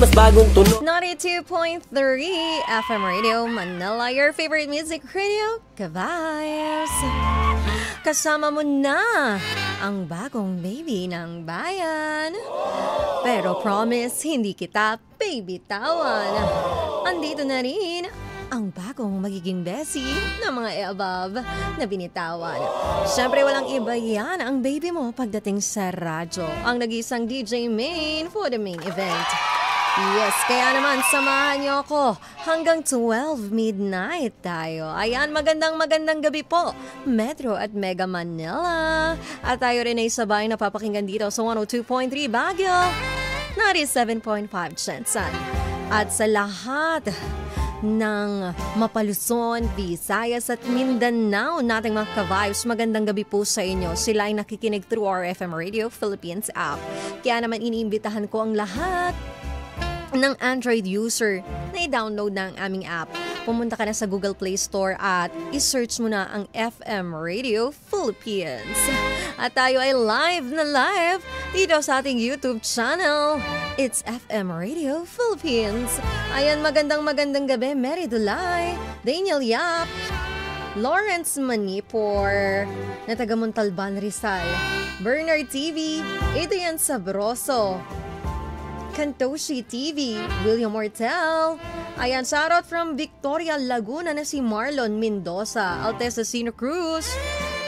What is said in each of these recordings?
mas bagong tunog. 92.3 FM Radio Manila, your favorite music radio, Kabayos. Kasama mo na ang bagong baby ng bayan. Pero promise, hindi kita baby-tawan. Andito na rin ang bagong magiging besie ng mga above na binitawan. Siyempre walang iba yan ang baby mo pagdating sa radyo. Ang nag-isang DJ Main for the main event. Yes, kaya naman samahan niyo ako hanggang 12 midnight tayo. Ayan, magandang gabi po, Metro at Mega Manila. At tayo rin ay sabay napapakinggan dito sa 102.3 Baguio, 97.5 Jensen. At sa lahat ng Mapaluson, Visayas at Mindanao nating mga ka-vibes, magandang gabi po sa inyo. Sila ay nakikinig through our FM Radio Philippines app. Kaya naman iniimbitahan ko ang lahat ng Android user na i-download na ang aming app. Pumunta ka na sa Google Play Store at i-search mo na ang FM Radio Philippines. At tayo ay live dito sa ating YouTube channel. It's FM Radio Philippines. Ayan, magandang gabi. Mary Dulay, Daniel Yap, Lawrence Manipor, na taga Montalban, Rizal, Bernard TV, Adrian Sabroso, Kantoshi TV, William Ortel. Ayan, shoutout from Victoria, Laguna na si Marlon Mendoza, Altesa Sino Cruz,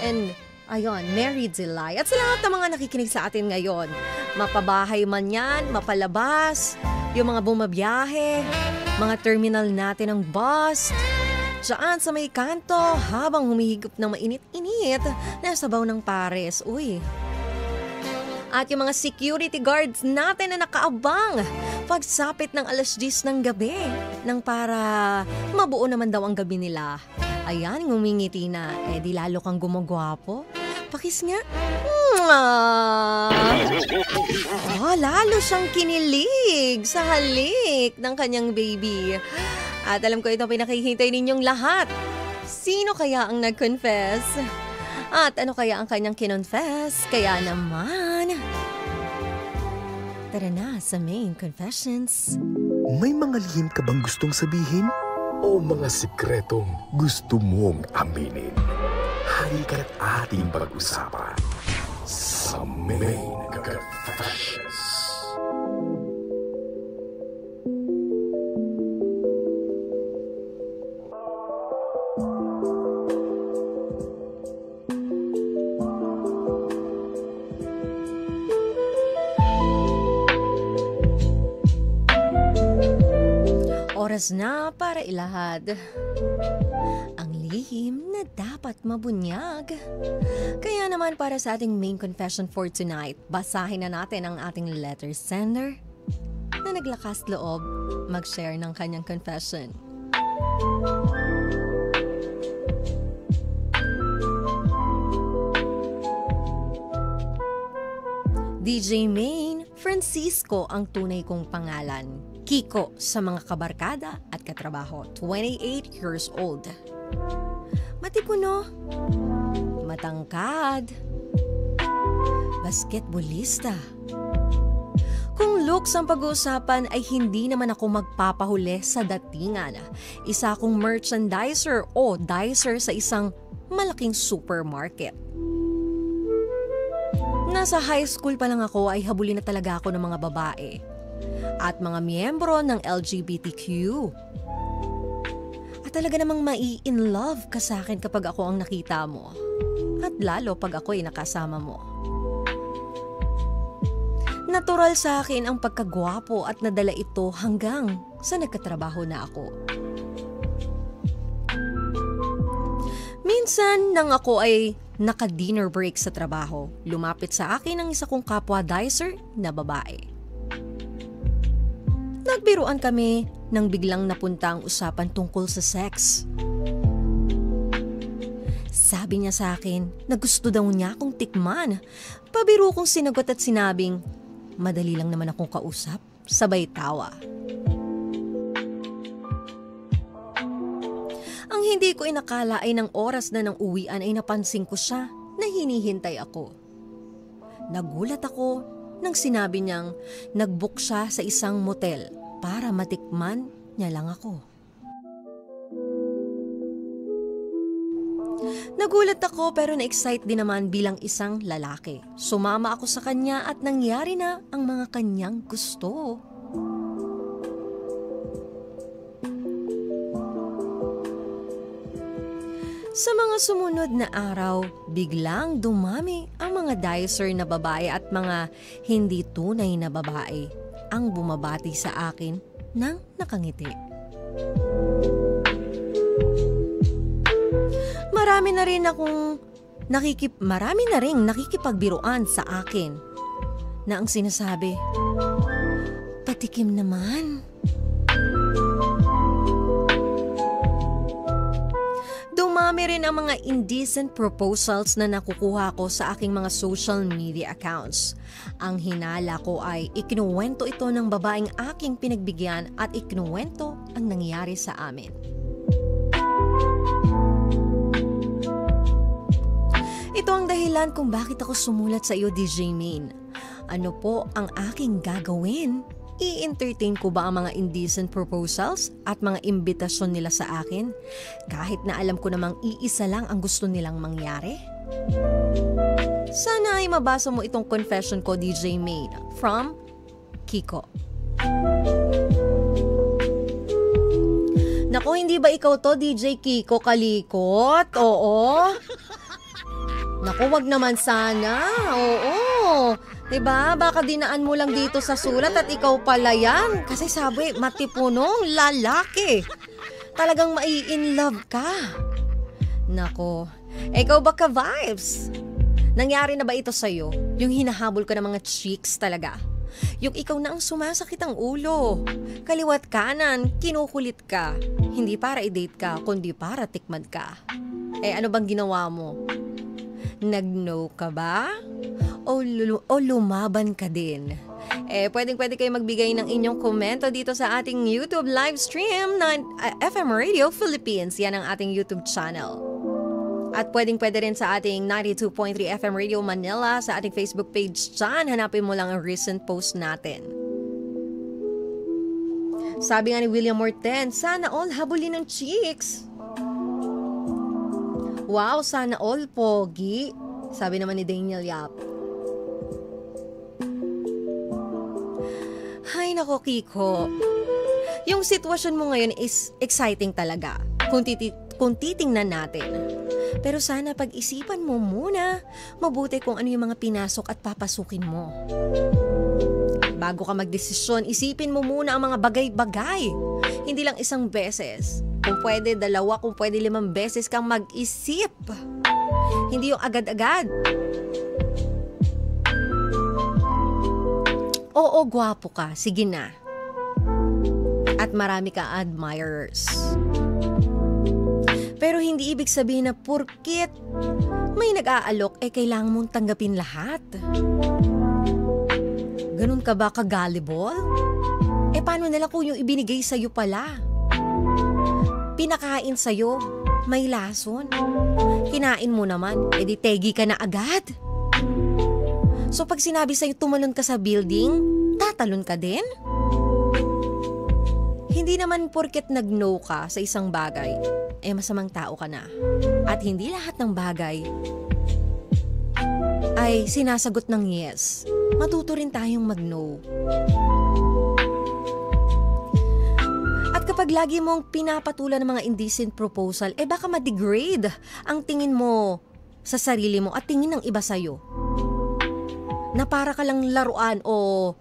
and ayun, Mary Delay. At sa lahat ng mga nakikinig sa atin ngayon, mapabahay man yan, mapalabas, yung mga bumabiyahe, mga terminal natin ng bus, dyan sa may kanto, habang humihigop ng mainit-init na sabaw ng pares. Uy! At yung mga security guards natin na nakaabang pagsapit ng alas 10 ng gabi nang para mabuo naman daw ang gabi nila. Ayan, ngumingiti na. Eh di lalo kang gumagwapo. Pakis nga. Oh, lalo siyang kinilig sa halik ng kanyang baby. At alam ko itong pinakihintay ninyong lahat. Sino kaya ang nag-confess? At ano kaya ang kanyang kinonfess? Kaya naman, tara na sa main confessions. May mga lihim ka bang gustong sabihin? O mga sikretong gusto mong aminin? Halika't ating pag-usapan sa main confessions. Oras na para ilahad ang lihim na dapat mabunyag. Kaya naman para sa ating main confession for tonight, basahin na natin ang ating letter sender na naglakas loob mag-share ng kanyang confession. DJ Main Francisco ang tunay kong pangalan. Kiko sa mga kabarkada at katrabaho, 28 years old. Matipuno, matangkad, basketballista. Kung looks ang pag-uusapan ay hindi naman ako magpapahuli sa datingan. Isa akong merchandiser o dicer sa isang malaking supermarket. Nasa high school pa lang ako ay habulin na talaga ako ng mga babae at mga miyembro ng LGBTQ. At talaga namang mai-in love ka sa akin kapag ako ang nakita mo. At lalo pag ako ay nakasama mo. Natural sa akin ang pagkagwapo at nadala ito hanggang sa nagkatrabaho na ako. Minsan nang ako ay naka-dinner break sa trabaho, lumapit sa akin ang isa kong kapwa dicer na babae. Nagbiruan kami nang biglang napunta ang usapan tungkol sa sex. Sabi niya sa akin na gusto daw niya akong tikman. Pabiro kong sinagot at sinabing, madali lang naman akong kausap, sabay tawa. Ang hindi ko inakala ay ng oras na ng uwian ay napansin ko siya na hinihintay ako. Nagulat ako nang sinabi niyang nag-book siya sa isang motel para matikman niya lang ako. Nagulat ako pero na-excite din naman bilang isang lalaki. Sumama ako sa kanya at nangyari na ang mga kanyang gusto. Sa mga sumunod na araw, biglang dumami ang mga dicer na babae at mga hindi tunay na babae ang bumabati sa akin nang nakangiti. Marami na ring nakikipagbiruan sa akin na ang sinasabi, patikim naman. Dumami rin ang mga indecent proposals na nakukuha ko sa aking mga social media accounts. Ang hinala ko ay ikinuwento ito ng babaeng aking pinagbigyan at ikinuwento ang nangyari sa amin. Ito ang dahilan kung bakit ako sumulat sa iyo, DJ Main. Ano po ang aking gagawin? I-entertain ko ba ang mga indecent proposals at mga imbitasyon nila sa akin? Kahit na alam ko namang iisa lang ang gusto nilang mangyari? Sana ay mabasa mo itong confession ko, DJ Main. From Kiko. Naku, hindi ba ikaw to, DJ Kiko Kalikot? Oo. Naku, wag naman sana. Oo. Diba? Baka dinaan mo lang dito sa sulat at ikaw pala yan. Kasi sabi, matipunong lalaki. Talagang mai-in-love ka. Nako, ikaw ba ka-vibes? Nangyari na ba ito sa'yo? Yung hinahabol ka ng mga chicks talaga? Yung ikaw na ang sumasakit ang ulo. Kaliwat kanan, kinukulit ka. Hindi para i-date ka, kundi para tikman ka. Ano bang ginawa mo? Nag-no ka ba? O lumaban ka din? Pwede kayo magbigay ng inyong komento dito sa ating YouTube live stream na FM Radio Philippines. Yan ang ating YouTube channel. At pwede rin sa ating 92.3 FM Radio Manila sa ating Facebook page dyan. Hanapin mo lang ang recent post natin. Sabi nga ni William Morten, sana all habulin ng chicks. Wow, sana all pogi. Sabi naman ni Daniel Yap. Hay nako, Kiko. Yung sitwasyon mo ngayon is exciting talaga kung titingnan natin. Pero sana pag-isipan mo muna mabuti kung ano yung mga pinasok at papasukin mo. Bago ka magdesisyon, isipin mo muna ang mga bagay-bagay. Hindi lang isang beses. Kung pwede, 2, kung pwede 5 beses kang mag-isip. Hindi yung agad-agad. Oo, gwapo ka. Sige na. At marami ka admirers. Pero hindi ibig sabihin na purkit may nag-aalok, kailangan mong tanggapin lahat. Ganun ka ba ka-gullible? Paano nila kung yung ibinigay sa'yo pala? Pinakain sa'yo, may lason. Kinain mo naman, di tegi ka na agad. So pag sinabi sa'yo tumalon ka sa building, tatalon ka din? Hindi naman porket nag-no ka sa isang bagay, masamang tao ka na. At hindi lahat ng bagay ay sinasagot ng yes. Matuto rin tayong mag-no. At kapag lagi mong pinapatulan ng mga indecent proposal, baka ma-degrade ang tingin mo sa sarili mo at tingin ng iba sa'yo. Na para ka lang laruan o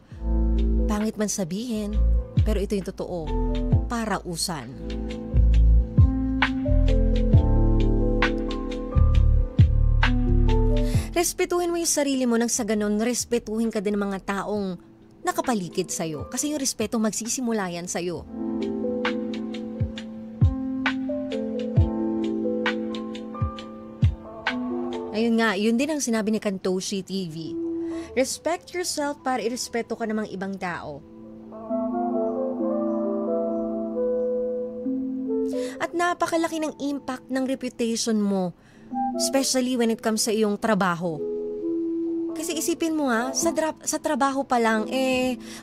pangit man sabihin, pero ito yung totoo, parausan. Respetuhin mo yung sarili mo nang sa ganun, respetuhin ka din ng mga taong nakapaligid sa'yo. Kasi yung respeto magsisimula yan sa'yo. Ayun nga, yun din ang sinabi ni Kantoshi TV. Respect yourself para irespeto ka ng mga ibang tao. At napakalaki ng impact ng reputation mo, especially when it comes sa iyong trabaho. Kasi isipin mo sa trabaho pa lang,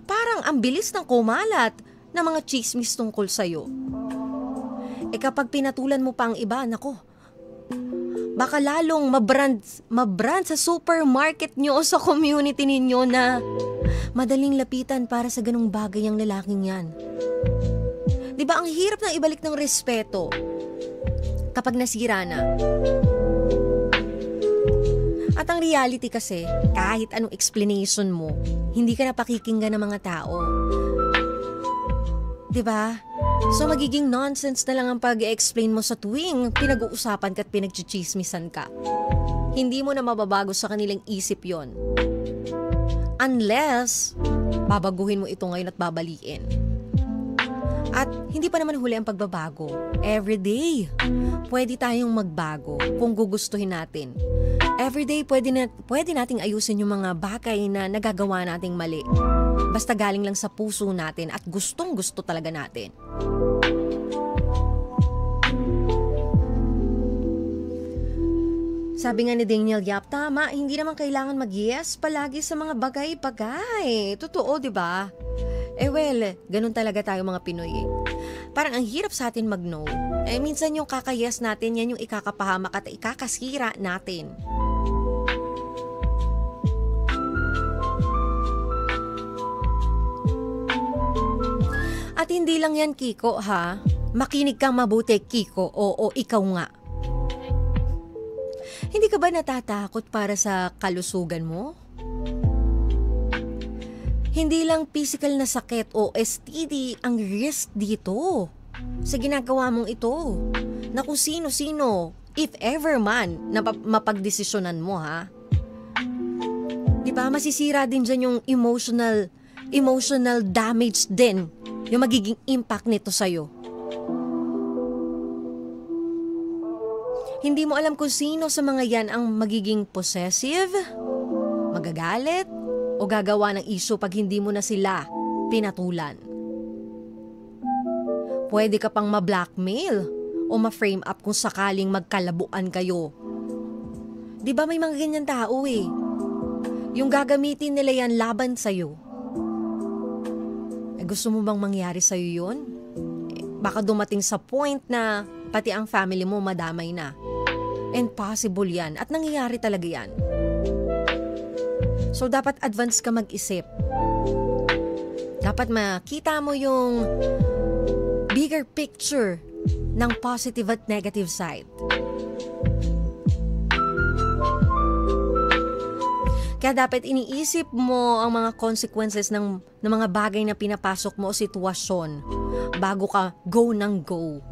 parang ang bilis ng kumalat ng mga chismis tungkol sa'yo. Kapag pinatulan mo pa ang iba, nako, baka lalong mabrand sa supermarket nyo o sa community ninyo na madaling lapitan para sa ganung bagay ang lalaking yan. Diba ang hirap na ibalik ng respeto kapag nasira na? At ang reality kasi, kahit anong explanation mo, hindi ka na pakikinggan ng mga tao. Diba? So magiging nonsense na lang ang pag-explain mo sa tuwing pinag-uusapan ka at pinagchichismisan ka. Hindi mo na mababago sa kanilang isip yon. Unless, babaguhin mo ito ngayon at babaliin. At hindi pa naman huli ang pagbabago. Everyday, pwede tayong magbago kung gugustuhin natin. Everyday, pwede nating ayusin yung mga bagay na nagagawa nating mali. Basta galing lang sa puso natin at gustong-gusto talaga natin. Sabi nga ni Daniel Yap, tama, hindi naman kailangan mag-yes palagi sa mga bagay-bagay. Totoo, di ba? Ganun talaga tayo mga Pinoy. Parang ang hirap sa atin mag-no. Minsan yung kaka-yes natin, yan yung ikakapahamak at ikakasira natin. At hindi lang yan, Kiko, ha? Makinig kang mabuti, Kiko. Oo, ikaw nga. Hindi ka ba natatakot para sa kalusugan mo? Hindi lang physical na sakit o STD ang risk dito sa ginagawa mong ito. Na kung sino-sino, if ever man, na mapagdesisyonan mo, ha? Diba, masisira din dyan yung emotional damage din. Yung magiging impact nito sa'yo. Hindi mo alam kung sino sa mga yan ang magiging possessive, magagalit, o gagawa ng issue pag hindi mo na sila pinatulan. Pwede ka pang ma-blackmail o ma-frame up kung sakaling magkalabuan kayo. Di ba may mga ganyan tao eh? Yung gagamitin nila yan laban sa'yo. Gusto mo bang mangyari sa'yo yun? Baka dumating sa point na pati ang family mo madamay na. And possible yan. At nangyayari talaga yan. So, dapat advance ka mag-isip. Dapat makita mo yung bigger picture ng positive at negative side. Kaya dapat iniisip mo ang mga consequences ng mga bagay na pinapasok mo o sitwasyon bago ka go ng go.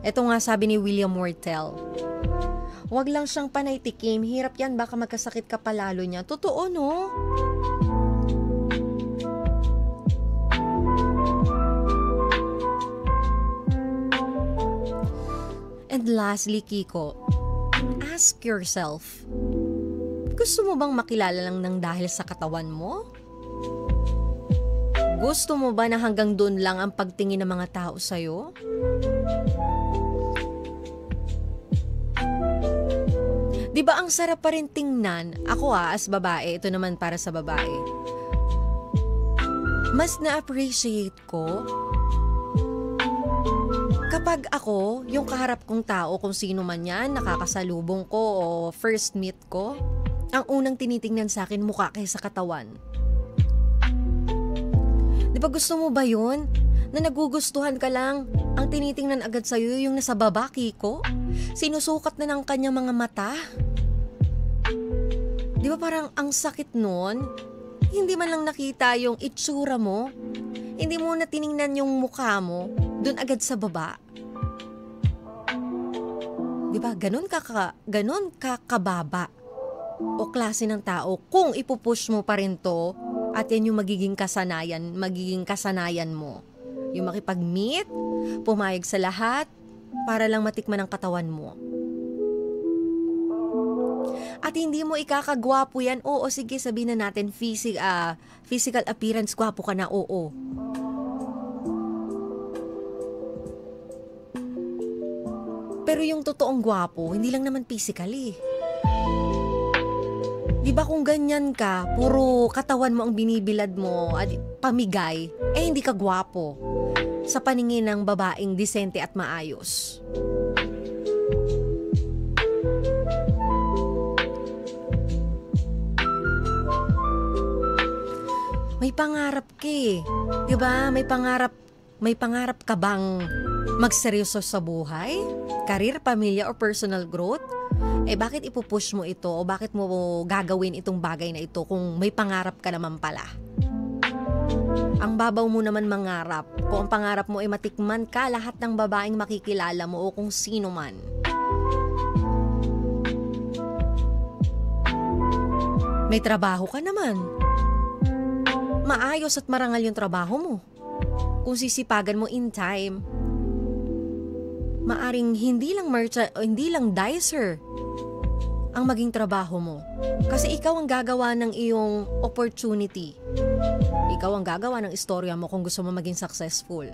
Ito nga sabi ni William Wortel, huwag lang siyang panay tikim, hirap yan, baka magkasakit ka palalo niya. Totoo, no? And lastly, Kiko, ask yourself, gusto mo bang makilala lang ng dahil sa katawan mo? Gusto mo ba na hanggang doon lang ang pagtingin ng mga tao sa'yo? Di ba ang sarap pa rin tingnan? Ako as babae, ito naman para sa babae. Mas na-appreciate ko kapag ako, yung kaharap kong tao, kung sino man yan, nakakasalubong ko o first meet ko, ang unang tinitingnan sa akin mukha kaysa katawan. Di ba gusto mo ba yun? Na nagugustuhan ka lang, ang tinitingnan agad sa'yo yung nasa baba, Kiko? Sinusukat na ng kanyang mga mata. Di ba parang ang sakit nun? Hindi man lang nakita yung itsura mo. Hindi mo na tiningnan yung mukha mo, dun agad sa baba. Di ba? Ganun ka kababa o klase ng tao kung ipupush mo pa rin to at yan yung magiging kasanayan mo. Yung makipag-meet, pumayag sa lahat para lang matikman ang katawan mo. At hindi mo ikakagwapo yan. Oo, sige, sabihin na natin physical appearance, gwapo ka na, oo. Pero yung totoong gwapo, hindi lang naman physically. Di ba kung ganyan ka, puro katawan mo ang binibilad mo at pamigay, eh hindi ka gwapo sa paningin ng babaeng disente at maayos. May pangarap ka eh. Di ba? May pangarap ka bang magseryoso sa buhay? Career, pamilya, or personal growth? Eh bakit ipupush mo ito o bakit mo gagawin itong bagay na ito kung may pangarap ka naman pala? Ang babaw mo naman mangarap. Kung ang pangarap mo ay matikman ka lahat ng babaeng makikilala mo o kung sino man. May trabaho ka naman. Maayos at marangal yung trabaho mo. Kung sisipagan mo in time, maaring hindi lang dicer ang maging trabaho mo. Kasi ikaw ang gagawa ng iyong opportunity. Ikaw ang gagawa ng istorya mo kung gusto mo maging successful.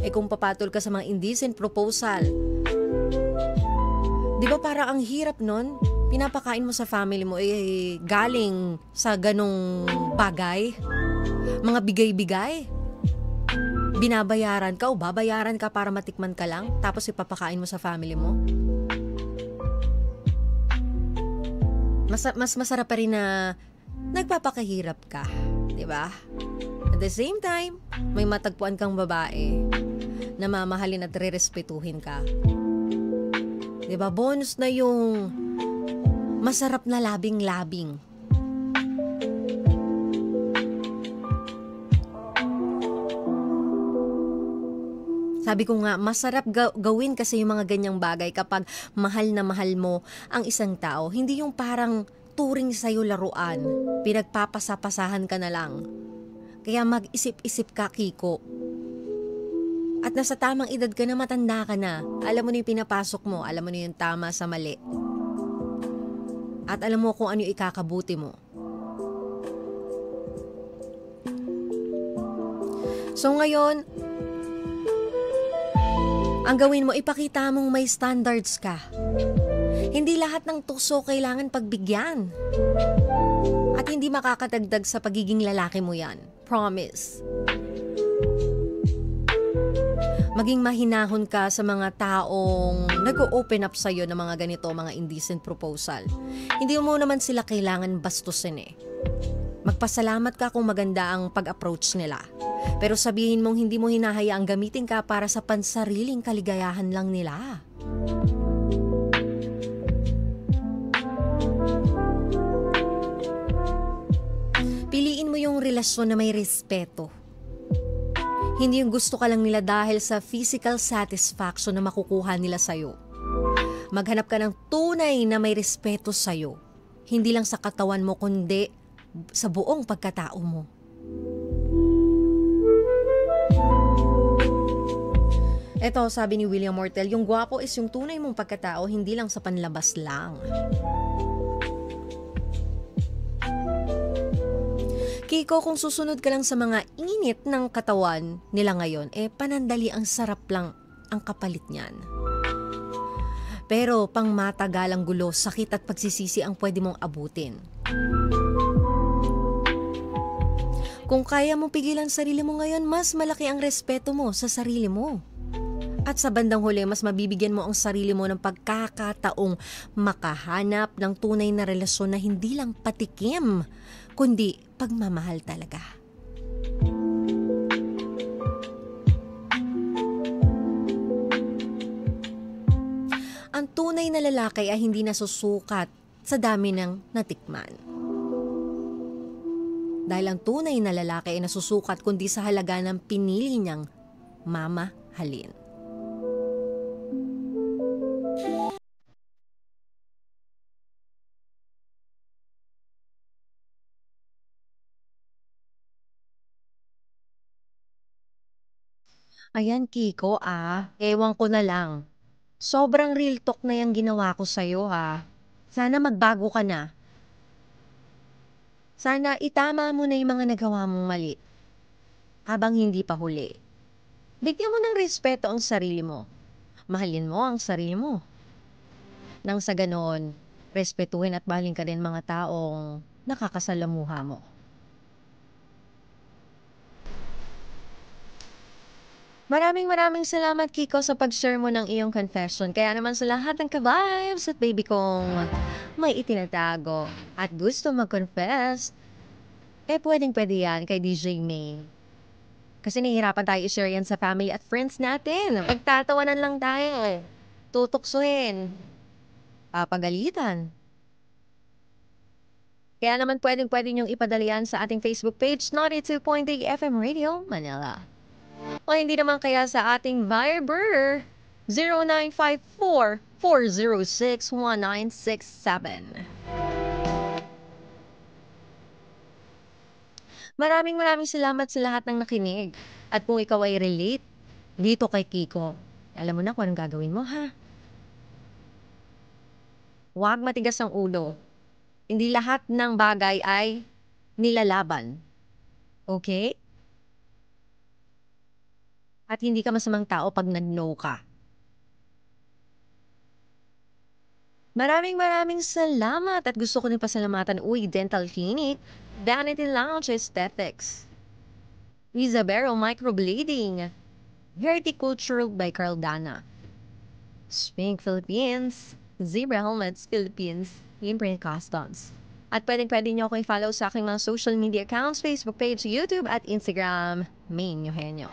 Eh kung papatol ka sa mga indecent proposal, di ba parang ang hirap nun? Pinapakain mo sa family mo eh galing sa ganong bagay. Mga bigay-bigay. Binabayaran ka o babayaran ka para matikman ka lang tapos ipapakain mo sa family mo. Mas masarap pa rin na nagpapakahirap ka, di ba? At the same time, may matagpuan kang babae na mamahalin at rerespetuhin ka. Di ba? Bonus na yung masarap na labing-labing. Sabi ko nga, masarap gawin kasi yung mga ganyang bagay kapag mahal na mahal mo ang isang tao. Hindi yung parang turing sa'yo laruan. Pinagpapasapasahan ka na lang. Kaya mag-isip-isip ka, Kiko. At nasa tamang edad ka na, matanda ka na. Alam mo na yung pinapasok mo. Alam mo na yung tama sa mali. At alam mo kung ano yung ikakabuti mo. So ngayon, ang gawin mo, ipakita mong may standards ka. Hindi lahat ng tukso kailangan pagbigyan. At hindi makakatagdag sa pagiging lalaki mo yan. Promise. Maging mahinahon ka sa mga taong nag-o-open up sa'yo ng mga ganito, mga indecent proposal. Hindi mo naman sila kailangan bastusin eh. Magpasalamat ka kung maganda ang pag-approach nila. Pero sabihin mong hindi mo hinahayaang gamitin ka para sa pansariling kaligayahan lang nila. Piliin mo yung relasyon na may respeto. Hindi yung gusto ka lang nila dahil sa physical satisfaction na makukuha nila sa'yo. Maghanap ka ng tunay na may respeto sa'yo. Hindi lang sa katawan mo kundi sa buong pagkatao mo. Eto, sabi ni William Mortel, yung gwapo is yung tunay mong pagkatao, hindi lang sa panlabas lang. Kiko, kung susunod ka lang sa mga init ng katawan nila ngayon, eh panandali ang sarap lang ang kapalit niyan. Pero pang matagalang gulo, sakit at pagsisisi ang pwede mong abutin. Kung kaya mong pigilan sarili mo ngayon, mas malaki ang respeto mo sa sarili mo. At sa bandang huli, mas mabibigyan mo ang sarili mo ng pagkakataong makahanap ng tunay na relasyon na hindi lang patikim, kundi pagmamahal talaga. Ang tunay na lalaki ay hindi nasusukat sa dami ng natikman. Dahil ang tunay na lalaki ay nasusukat kundi sa halaga ng pinili niyang mamahalin. Ayan, Kiko, ewan ko na lang. Sobrang real talk na yung ginawa ko sa'yo, Sana magbago ka na. Sana itama mo na yung mga nagawa mong mali. Habang hindi pa huli. Bigyan mo ng respeto ang sarili mo. Mahalin mo ang sarili mo. Nang sa ganon, respetuhin at mahalin ka din mga taong nakakasalamuha mo. Maraming salamat, Kiko, sa pag-share mo ng iyong confession. Kaya naman sa lahat ng ka-vibes at baby kong may itinatago at gusto mag-confess, pwedeng-pwede yan kay DJ May. Kasi nahihirapan tayo i-share yan sa family at friends natin. Pagtatawanan lang tayo. Tutuksuhin. Papagalitan. Kaya naman pwedeng-pwede niyong ipadala yan sa ating Facebook page, 92.3 FM Radio Manila. O hindi naman kaya sa ating Viber, 0954-406-1967. Maraming salamat sa lahat ng nakinig. At kung ikaw ay relate dito kay Kiko, alam mo na kung anong gagawin mo, ha? Huwag matigas ang ulo. Hindi lahat ng bagay ay nilalaban. Okay? At hindi ka masamang tao pag nag-no ka. Maraming salamat at gusto ko din pasalamatan Uy Dental Clinic, Vanity Lounge Aesthetics, Isabero Microblading, Horticultural by Carl Dana, Spink Philippines, Zebra Helmets Philippines, Imprint Customs. At pwedeng-pwede nyo ako i-follow sa aking mga social media accounts, Facebook page, YouTube at Instagram, Main Eugenio.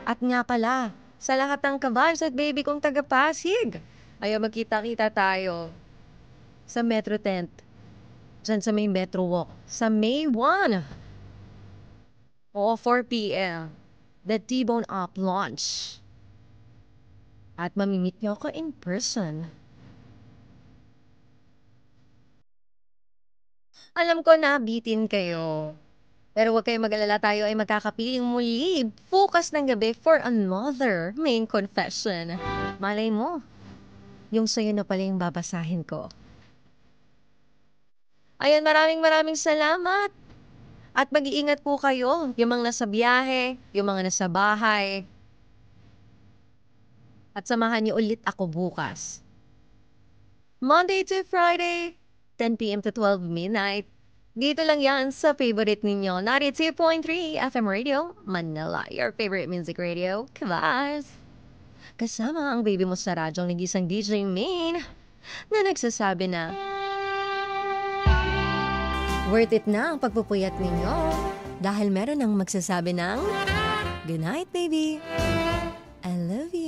At nga pala, sa lahat ng ka-vibes at baby kong taga-Pasig, ayaw magkita-kita tayo sa Metro Tent, dyan sa may Metro Walk, sa May 1 o 4 p.m. The T-Bone Up launch. At mamimit niyo ako in person. Alam ko na bitin kayo. Pero huwag kayong mag-alala, tayo ay magkakapiling muli bukas ng gabi for another main confession. Malay mo, yung sa'yo na pala yung babasahin ko. Ayan, maraming salamat. At mag-iingat po kayo, yung mga nasa biyahe, yung mga nasa bahay. At samahan niyo ulit ako bukas. Monday to Friday, 10 p.m. to 12 midnight. Dito lang yan sa favorite ninyo, 92.3 FM Radio, Manila, your favorite music radio, Kavaz. Kasama ang baby mo sa radyong nagisang DJ Main na nagsasabi na worth it na ang pagpupuyat ninyo dahil meron ang magsasabi ng good night, baby. I love you.